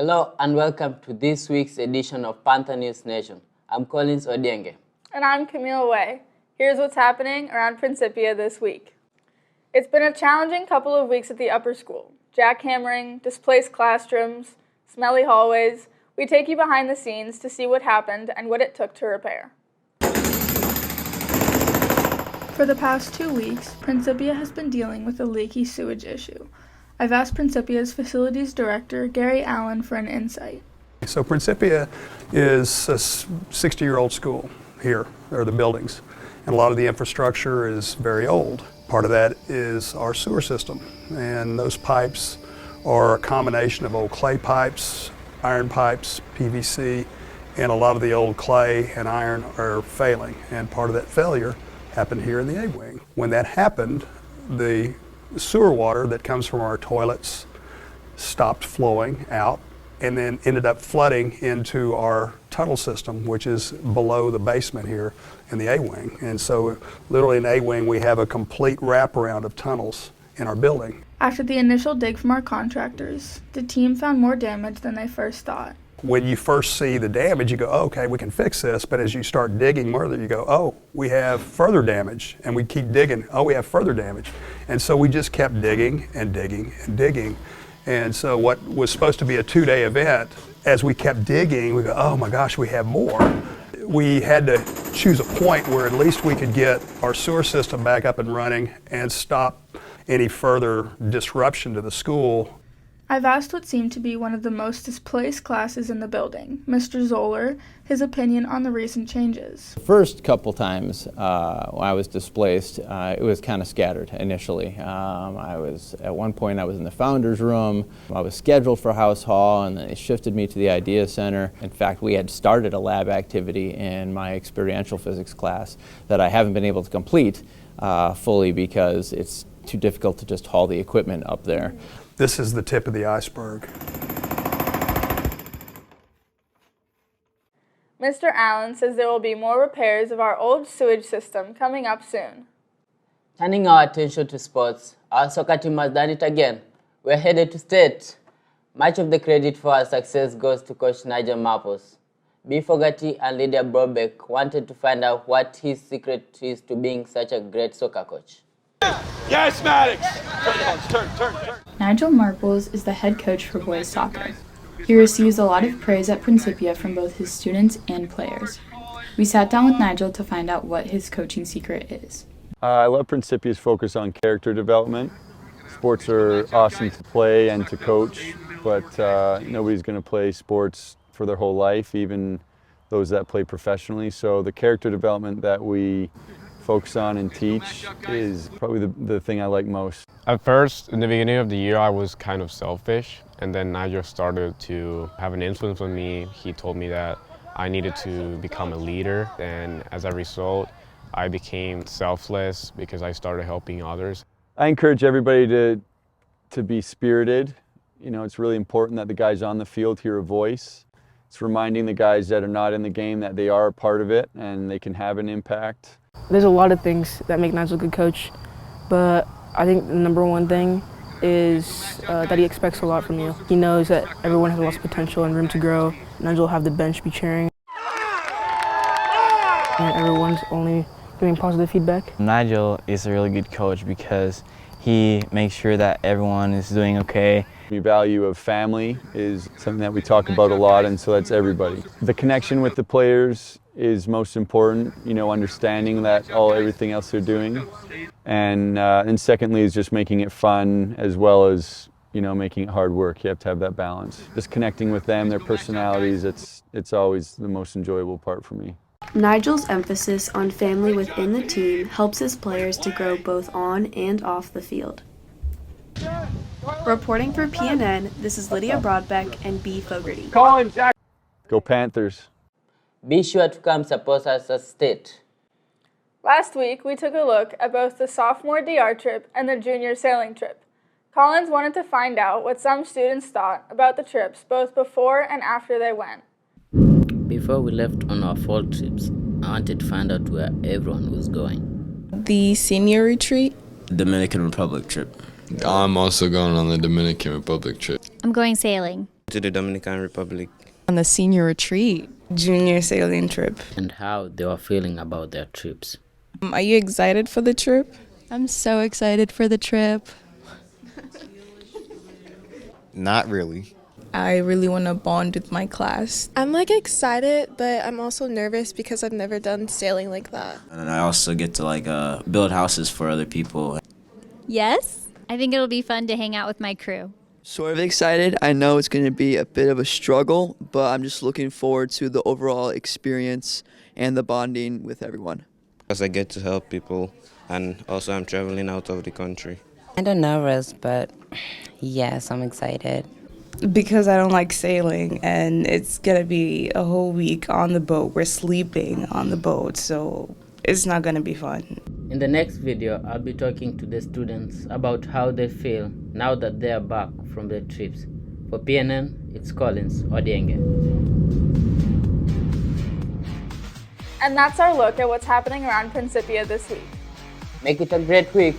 Hello and welcome to this week's edition of Panther News Nation. I'm Collins Odienge. And I'm Camille Way. Here's what's happening around Principia this week. It's been a challenging couple of weeks at the upper school. Jackhammering, displaced classrooms, smelly hallways. We take you behind the scenes to see what happened and what it took to repair. For the past 2 weeks, Principia has been dealing with a leaky sewage issue. I've asked Principia's facilities director, Gary Allen, for an insight. So Principia is a 60-year-old school here, or the buildings, and a lot of the infrastructure is very old. Part of that is our sewer system, and those pipes are a combination of old clay pipes, iron pipes, PVC, and a lot of the old clay and iron are failing, and part of that failure happened here in the A wing. When that happened, the sewer water that comes from our toilets stopped flowing out and then ended up flooding into our tunnel system, which is below the basement here in the A wing. And so literally in A wing we have a complete wraparound of tunnels in our building. After the initial dig from our contractors, the team found more damage than they first thought. When you first see the damage, you go, oh, okay, we can fix this. But as you start digging further, you go, oh, we have further damage. And we keep digging, oh, we have further damage. And so we just kept digging and digging and digging. And so what was supposed to be a 2-day event, as we kept digging, we go, oh my gosh, we have more. We had to choose a point where at least we could get our sewer system back up and running and stop any further disruption to the school. I've asked what seemed to be one of the most displaced classes in the building, Mr. Zoller, his opinion on the recent changes. The first couple times when I was displaced, it was kind of scattered initially. At one point I was in the founder's room. I was scheduled for House Hall, and they shifted me to the Idea Center. In fact, we had started a lab activity in my experiential physics class that I haven't been able to complete fully because it's too difficult to just haul the equipment up there. This is the tip of the iceberg. Mr. Allen says there will be more repairs of our old sewage system coming up soon. Turning our attention to sports, our soccer team has done it again. We're headed to state. Much of the credit for our success goes to Coach Nigel Mapos. B. Fogarty and Lydia Brobeck wanted to find out what his secret is to being such a great soccer coach. Yes, Maddox! Turn. Nigel Marples is the head coach for boys soccer. He receives a lot of praise at Principia from both his students and players. We sat down with Nigel to find out what his coaching secret is. I love Principia's focus on character development. Sports are awesome to play and to coach, but nobody's going to play sports for their whole life, even those that play professionally. So the character development that we focus on and teach is probably the thing I like most. At first, in the beginning of the year, I was kind of selfish, and then Nigel started to have an influence on me. He told me that I needed to become a leader, and as a result, I became selfless because I started helping others. I encourage everybody to be spirited. You know, it's really important that the guys on the field hear a voice. It's reminding the guys that are not in the game that they are a part of it and they can have an impact. There's a lot of things that make Nigel a good coach, but I think the number one thing is that he expects a lot from you. He knows that everyone has lots of potential and room to grow. Nigel will have the bench be cheering, and everyone's only giving positive feedback. Nigel is a really good coach because he makes sure that everyone is doing okay. The value of family is something that we talk about a lot, and so that's everybody. The connection with the players is most important, you know, understanding that everything else they're doing. And secondly is just making it fun as well as, you know, making it hard work. You have to have that balance. Just connecting with them, their personalities, it's always the most enjoyable part for me. Nigel's emphasis on family within the team helps his players to grow both on and off the field. Reporting for PNN, this is Lydia Broadbeck and B. Fogarty. Go Panthers! Be sure to come support us at state. Last week, we took a look at both the sophomore DR trip and the junior sailing trip. Collins wanted to find out what some students thought about the trips both before and after they went. Before we left on our fall trips, I wanted to find out where everyone was going. The senior retreat. Dominican Republic trip. I'm also going on the Dominican Republic trip. I'm going sailing. To the Dominican Republic. On the senior retreat. Junior sailing trip. And how they were feeling about their trips. Are you excited for the trip? I'm so excited for the trip. Not really. I really want to bond with my class. I'm excited, but I'm also nervous because I've never done sailing like that. And I also get to build houses for other people. Yes, I think it'll be fun to hang out with my crew. Sort of excited. I know it's going to be a bit of a struggle, but I'm just looking forward to the overall experience and the bonding with everyone. Because I get to help people, and also I'm traveling out of the country. Kind of nervous, but yes, I'm excited. Because I don't like sailing, and it's going to be a whole week on the boat. We're sleeping on the boat, so it's not going to be fun. In the next video, I'll be talking to the students about how they feel now that they are back from their trips. For PNN, it's Collins Odienge. And that's our look at what's happening around Principia this week. Make it a great week.